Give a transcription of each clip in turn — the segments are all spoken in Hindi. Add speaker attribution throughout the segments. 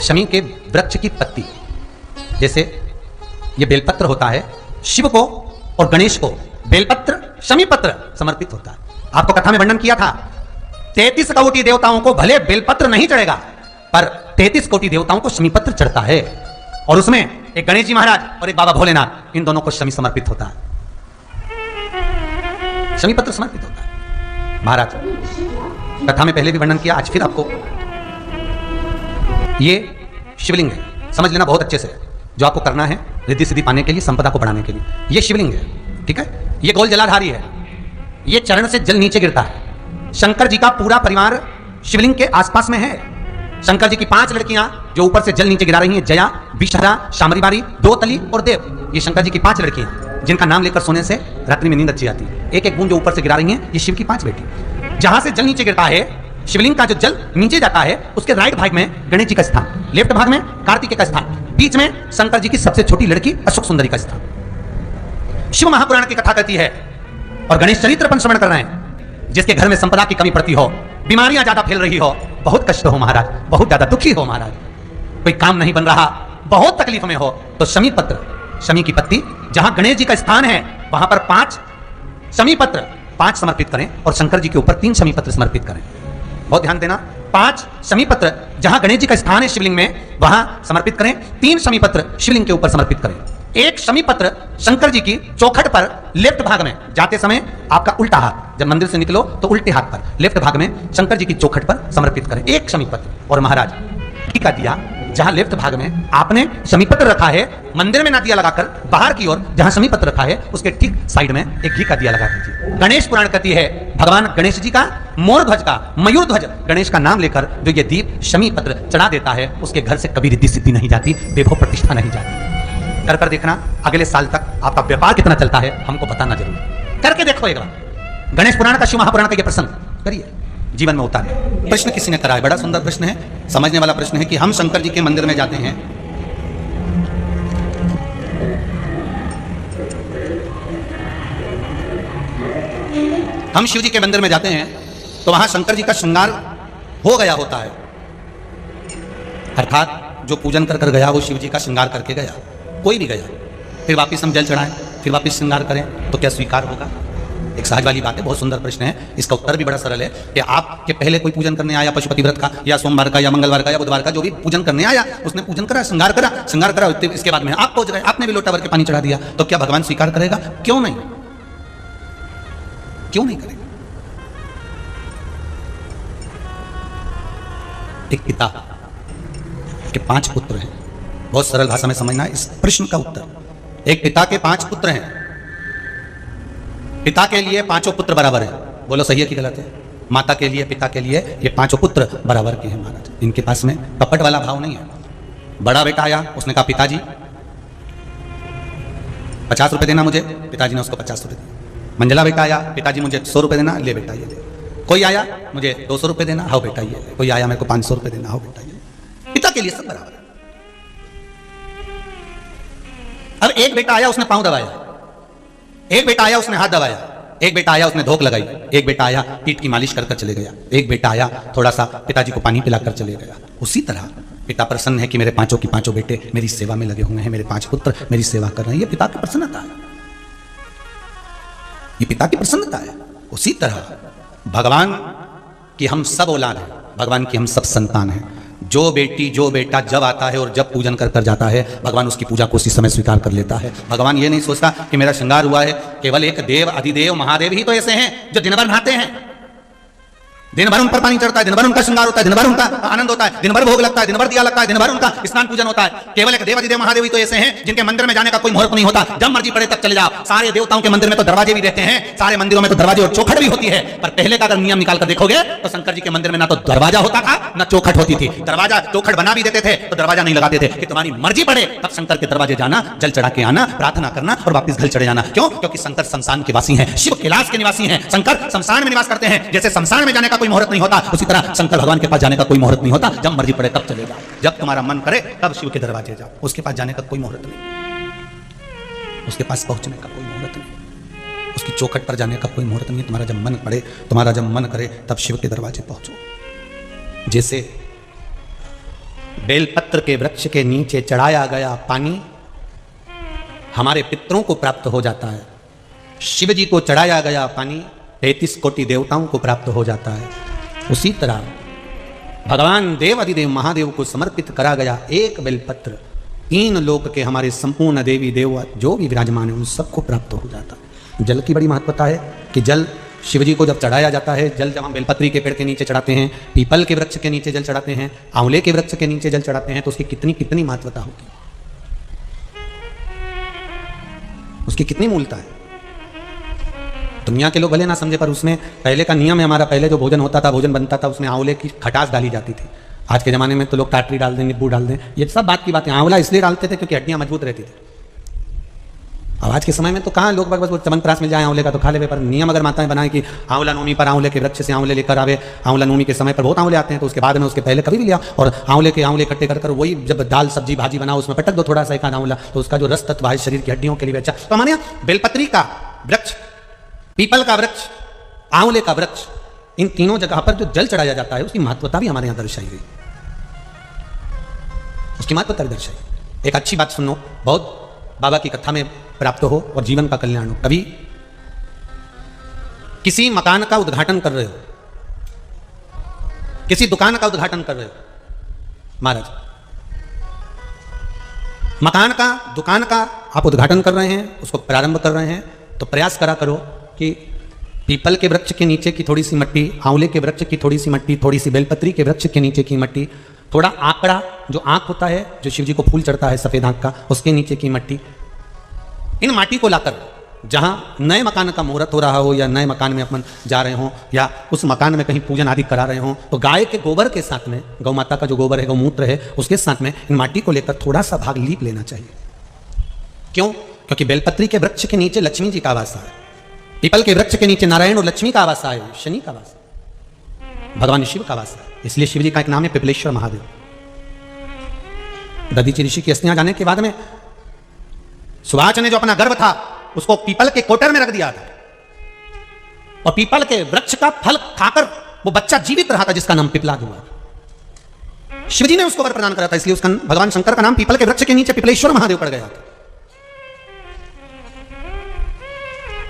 Speaker 1: शमी के वृक्ष की पत्ती, जैसे ये बेलपत्र होता है, शिव को और गणेश को बेलपत्र शमी पत्र समर्पित होता है। आपको कथा में वर्णन किया था 33 कोटि देवताओं को भले बेलपत्र नहीं चढ़ेगा, पर 33 कोटि देवताओं को शमी पत्र चढ़ता है, और उसमें एक गणेश जी महाराज और एक बाबा भोलेनाथ, इन दोनों को शमी समर्पित होता है, शमी पत्र समर्पित होता है। महाराज कथा में पहले भी वर्णन किया, आज फिर आपको, ये शिवलिंग है, समझ लेना बहुत अच्छे से, जो आपको करना है रिद्धि सिद्धि पाने के लिए, संपदा को बढ़ाने के लिए। ये शिवलिंग है, ठीक है, ये गोल जलाधारी है, ये चरण से जल नीचे गिरता है। शंकर जी का पूरा परिवार शिवलिंग के आसपास में है। शंकर जी की 5 लड़कियां जो ऊपर से जल नीचे गिरा रही हैं, जया, विषहरा, शामरीबारी, दोतली और देव, ये शंकर जी की 5 लड़कियां, जिनका नाम लेकर सोने से रात्रि में नींद अच्छी आती है। एक एक बूंद जो ऊपर से गिरा रही हैं, ये शिव की 5 बेटी। जहां से जल नीचे गिरता है, शिवलिंग का जो जल नीचे जाता है, उसके राइट भाग में गणेश जी का स्थान, लेफ्ट भाग में कार्तिकेय का स्थान, बीच में शंकर जी की सबसे छोटी लड़की अशोक सुंदरी का स्थान। शिव महापुराण की कथा कहती है, और गणेश चरित्र पर श्रवण कर रहे हैं, जिसके घर में संपदा की कमी पड़ती हो, बीमारियां ज्यादा फैल रही हो, बहुत कष्ट हो महाराज, बहुत ज्यादा दुखी हो महाराज, कोई काम नहीं बन रहा, बहुत तकलीफ में हो, तो शमी पत्र, शमी की पत्ती, जहां गणेश जी का स्थान है वहां पर 5 शमी पत्र 5 समर्पित करें, और शंकर जी के ऊपर 3 शमी पत्र समर्पित करें। बहुत ध्यान देना, 5 शमी पत्र जहां गणेश जी का स्थान है शिवलिंग में, वहां समर्पित करें, 3 शमी पत्र शिवलिंग के ऊपर समर्पित करें। एक शमी पत्र शंकर जी की चौखट पर लेफ्ट भाग में, जाते समय आपका उल्टा हाथ, जब मंदिर से निकलो तो उल्टे हाथ पर लेफ्ट भाग में शंकर जी की चौखट पर समर्पित करें एक शमी पत्र। और महाराज घी का दिया, जहां लेफ्ट भाग में आपने शमी पत्र रखा है, मंदिर में ना दिया लगाकर बाहर की ओर जहां शमी पत्र रखा है, उसके ठीक साइड में एक घी का दिया लगा दीजिए। गणेश पुराण कहती है, भगवान गणेश जी का मोर ध्वज का, मयूर ध्वज गणेश का नाम लेकर जो ये दीप शमी पत्र चढ़ा देता है, उसके घर से कभी रिद्धि सिद्धि नहीं जाती, वैभव प्रतिष्ठा नहीं जाती। कर देखना, अगले साल तक आपका व्यापार कितना चलता है हमको बताना जरूर, करके देखो एक बार। गणेश पुराण का, शिव महापुराण का ये प्रसंग करिए, जीवन में उतारिए। प्रश्न किसी ने करा है, बड़ा सुंदर प्रश्न है, समझने वाला प्रश्न है कि हम शंकर जी के मंदिर में जाते हैं, हम शिव जी के मंदिर में जाते हैं, तो वहां शंकर जी का श्रृंगार हो गया होता है, अर्थात जो पूजन कर गया वो शिव जी का श्रृंगार करके गया, कोई भी गया, फिर वापस हम जल चढ़ाएं, फिर वापस श्रृंगार करें, तो क्या स्वीकार होगा? एक सहज वाली बात है, बहुत सुंदर प्रश्न है। इसका उत्तर भी बड़ा सरल है कि आपके पहले कोई पूजन करने आया, पशुपति व्रत का या सोमवार का या मंगलवार का या बुधवार का, जो भी पूजन करने आया, उसने पूजन करा, श्रृंगार करा, इसके बाद में आप पहुंच गए, आपने भी लोटा भर के पानी चढ़ा दिया, तो क्या भगवान स्वीकार करेगा? क्यों नहीं, क्यों नहीं करेगा? एक पिता के 5 पुत्र हैं, बहुत सरल भाषा में समझना इस प्रश्न का उत्तर। एक पिता के 5 पुत्र हैं, पिता के लिए 5 पुत्र बराबर है, बोलो सही है कि गलत है? माता के लिए, पिता के लिए ये 5 पुत्र बराबर के हैं महाराज। इनके पास में कपट वाला भाव नहीं है। बड़ा बेटा आया, उसने कहा पिताजी 50 रुपए देना मुझे, पिताजी ने उसको 50 रुपए दिए। मंझला बेटा आया, पिताजी मुझे 100 रुपए देना, ले बेटा ये ले। कोई आया, मुझे 200 रुपए देना, हाउ बेटा ये। कोई आया, मेरे को 500 रुपए देना, हाउ बेटा ये। पिता के लिए सब बराबर है। अब एक बेटा आया, उसने पांव दबाया, एक बेटा आया, उसने हाथ दबाया, एक बेटा आया, उसने धोख लगाई, एक बेटा आया, पीठ की मालिश कर चले गया, एक बेटा आया, थोड़ा सा पिताजी को पानी पिलाकर चले गया। उसी तरह पिता प्रसन्न है कि मेरे 5 की 5 बेटे मेरी सेवा में लगे हुए हैं, मेरे 5 पुत्र मेरी सेवा कर रहे हैं, ये पिता की प्रसन्नता है, ये पिता की प्रसन्नता है। उसी तरह भगवान की हम सब औलाद हैं, भगवान की हम सब संतान हैं। जो बेटी जो बेटा जब आता है और जब पूजन कर जाता है, भगवान उसकी पूजा को उसी समय स्वीकार कर लेता है। भगवान ये नहीं सोचता कि मेरा श्रृंगार हुआ है, केवल एक देव अधिदेव महादेव ही तो ऐसे हैं जो दिन भर नहाते हैं, दिन भर उन पर पानी चढ़ता है, दिन भर उनका श्रृंगार होता है, दिन भर उनका आनंद होता है, दिन भर भोग लगता है, दिन भर दिया लगता है, दिन भर उनका स्नान पूजन होता है। केवल एक देव अधिदेव महादेव ही तो ऐसे हैं जिनके मंदिर में जाने का कोई मुहूर्त नहीं होता, जब मर्जी पड़े तब चले जाओ। सारे देवताओं के मंदिर में तो दरवाजे भी रहते हैं, सारे मंदिरों में तो दरवाजे और चौखट भी होती है, पर पहले का अगर नियम निकाल कर देखोगे तो शंकर जी के मंदिर में ना तो दरवाजा होता था ना चौखट होती थी। दरवाजा चौखट बना भी देते थे तो दरवाजा नहीं लगाते थे कि तुम्हारी मर्जी पड़े तब शंकर के दरवाजे जाना, जल चढ़ा के आना, प्रार्थना करना और वापस घर चढ़े जाना। क्यों? क्योंकि शंकर शमशान के वासी हैं, शिव कैलाश के निवासी हैं, शंकर शमशान में निवास करते हैं। जैसे शमशान में जाने का कोई मुहूर्त नहीं होता, उसी तरह शंकर भगवान के पास जाने का कोई मुहूर्त नहीं होता, जब मर्जी पड़े तब चले जाओ, जब तुम्हारा मन करे तब शिव के दरवाजे जाओ, उसके पास जाने का कोई मुहूर्त नहीं, उसके पास पहुंचने का कोई मुहूर्त नहीं, उसकी चौखट पर जाने का कोई मुहूर्त नहीं। तुम्हारा जब मन पड़े, तुम्हारा जब मन करे तब शिव के दरवाजे पहुंचो। जैसे बेलपत्र के वृक्ष के नीचे चढ़ाया गया पानी हमारे पितरों को प्राप्त हो जाता है। शिव जी को चढ़ाया गया पानी 33 कोटि देवताओं को प्राप्त हो जाता है। उसी तरह भगवान देव अधिदेव महादेव को समर्पित करा गया एक बेलपत्र 3 लोक के हमारे संपूर्ण देवी देव जो भी विराजमान है उन सबको प्राप्त हो जाता है। जल की बड़ी महत्वता है कि जल शिव जी को जब चढ़ाया जाता है, जल जब हम बेलपत्री के पेड़ के नीचे चढ़ाते हैं, पीपल के वृक्ष के नीचे जल चढ़ाते हैं, आंवले के वृक्ष के नीचे जल चढ़ाते हैं, तो उसकी कितनी कितनी महत्वता होगी, उसकी कितनी मूलता है। दुनिया के लोग भले ना समझे, पर उसमें पहले का नियम है हमारा, पहले जो भोजन होता था, भोजन बनता था, उसमें आंवले की खटास डाली जाती थी। आज के ज़माने में तो लोग टाटरी डाल दें, नींबू डाल दें, ये सब बात की बात है। आंवला इसलिए डालते थे क्योंकि हड्डियाँ मजबूत रहती थी। अब आज के समय में तो कहाँ लोग बस वो चमनप्राश मिल जाए आंवले का तो खा ले, पर नियम अगर माताएं बनाए कि आंवला नवमी पर आंवले के वृक्ष से आंवले लेकर आवे, आंवला नवमी के समय पर बहुत आंवले आते हैं, तो उसके बाद में उसके पहले कभी भी लिया और आंवले इकट्ठे कर वही जब दाल सब्जी भाजी बनाओ उसमें पटक दो थोड़ा सा एक आंवला, तो उसका जो रस तत्व है शरीर की हड्डियों के लिए अच्छा। तो हमारे यहाँ बेलपत्री का वृक्ष, पीपल का वृक्ष, आंवले का वृक्ष, इन तीनों जगह पर जो जल चढ़ाया जाता है उसकी महत्वता भी हमारे यहाँ दर्शाई गई, उसकी महत्वता दर्शाई। एक अच्छी बात सुनो, बहुत बाबा की कथा में प्राप्त हो और जीवन का कल्याण हो। कभी किसी मकान का उद्घाटन कर रहे हो, किसी दुकान का उद्घाटन कर रहे हो, महाराज मकान का दुकान का आप उद्घाटन कर रहे हैं, उसको प्रारंभ कर रहे हैं, तो प्रयास करा करो कि पीपल के वृक्ष के नीचे की थोड़ी सी मिट्टी, आंवले के वृक्ष की थोड़ी सी मिट्टी, थोड़ी सी बेलपत्री के वृक्ष के नीचे की मिट्टी, थोड़ा आंकड़ा जो आंख होता है, जो शिव जी को फूल चढ़ता है सफेद आंख का, उसके नीचे की मिट्टी, इन माटी को लाकर जहां नए मकान का मुहूर्त हो रहा हो या नए मकान में अपन जा रहे हो या उस मकान में कहीं पूजन आदि करा रहे हो, तो गाय के गोबर के साथ में, गौ माता का जो गोबर है, गौमूत्र है, उसके साथ में इन माटी को लेकर थोड़ा सा भाग लीप लेना चाहिए। क्यों? क्योंकि बेलपत्री के वृक्ष के नीचे लक्ष्मी जी का आवास है, पीपल के वृक्ष के नीचे नारायण और लक्ष्मी का आवास है, शनि का आवास है, भगवान शिव का आवास है। इसलिए शिव जी का एक नाम है पिपलेश्वर महादेव। दधीचि ऋषि की अस्थियां जाने के बाद में सुभाष ने जो अपना गर्भ था उसको पीपल के कोटर में रख दिया था और पीपल के वृक्ष का फल खाकर वो बच्चा जीवित रहा था जिसका नाम पिपला हुआ। शिवजी ने उसको वर प्रदान करा था, इसलिए उसका भगवान शंकर का नाम पीपल के वृक्ष के नीचे पिपलेश्वर महादेव पड़ गया था।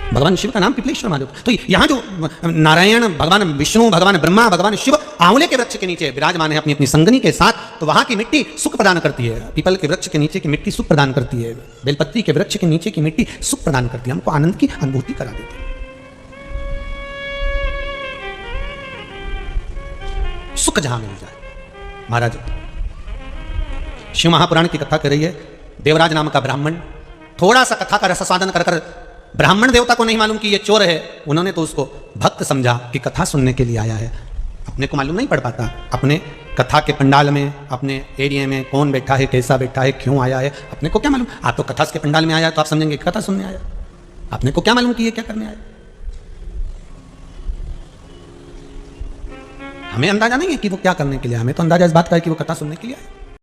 Speaker 1: भगवान शिव का नाम पिपलेश्वर महादेव। तो यहां जो नारायण, भगवान विष्णु, भगवान ब्रह्मा, भगवान शिव आंवले के वृक्ष के नीचे विराजमान है अपनी अपनी संगनी के साथ, तो वहां की मिट्टी सुख प्रदान करती है। पीपल के वृक्ष के नीचे की मिट्टी सुख प्रदान करती है, बेलपत्री के वृक्ष के नीचे की मिट्टी सुख प्रदान करती है, हमको आनंद की अनुभूति करा देती है, सुख जहां मिल जाए। महाराज शिव महापुराण की कथा कर रही है, देवराज नाम का ब्राह्मण थोड़ा सा कथा का रसास्वादन कर कर, ब्राह्मण देवता को नहीं मालूम कि ये चोर है, उन्होंने तो उसको भक्त समझा कि कथा सुनने के लिए आया है। अपने को मालूम नहीं पड़ पाता, अपने कथा के पंडाल में, अपने एरिया में कौन बैठा है, कैसा बैठा है, क्यों आया है, अपने को क्या मालूम। आप तो कथा के पंडाल में आया तो आप समझेंगे कथा सुनने आया, अपने को क्या मालूम कि ये क्या करने आया। हमें अंदाजा नहीं है कि वो क्या करने के लिए, हमें तो अंदाजा इस बात का है कि वो कथा सुनने के लिए आया।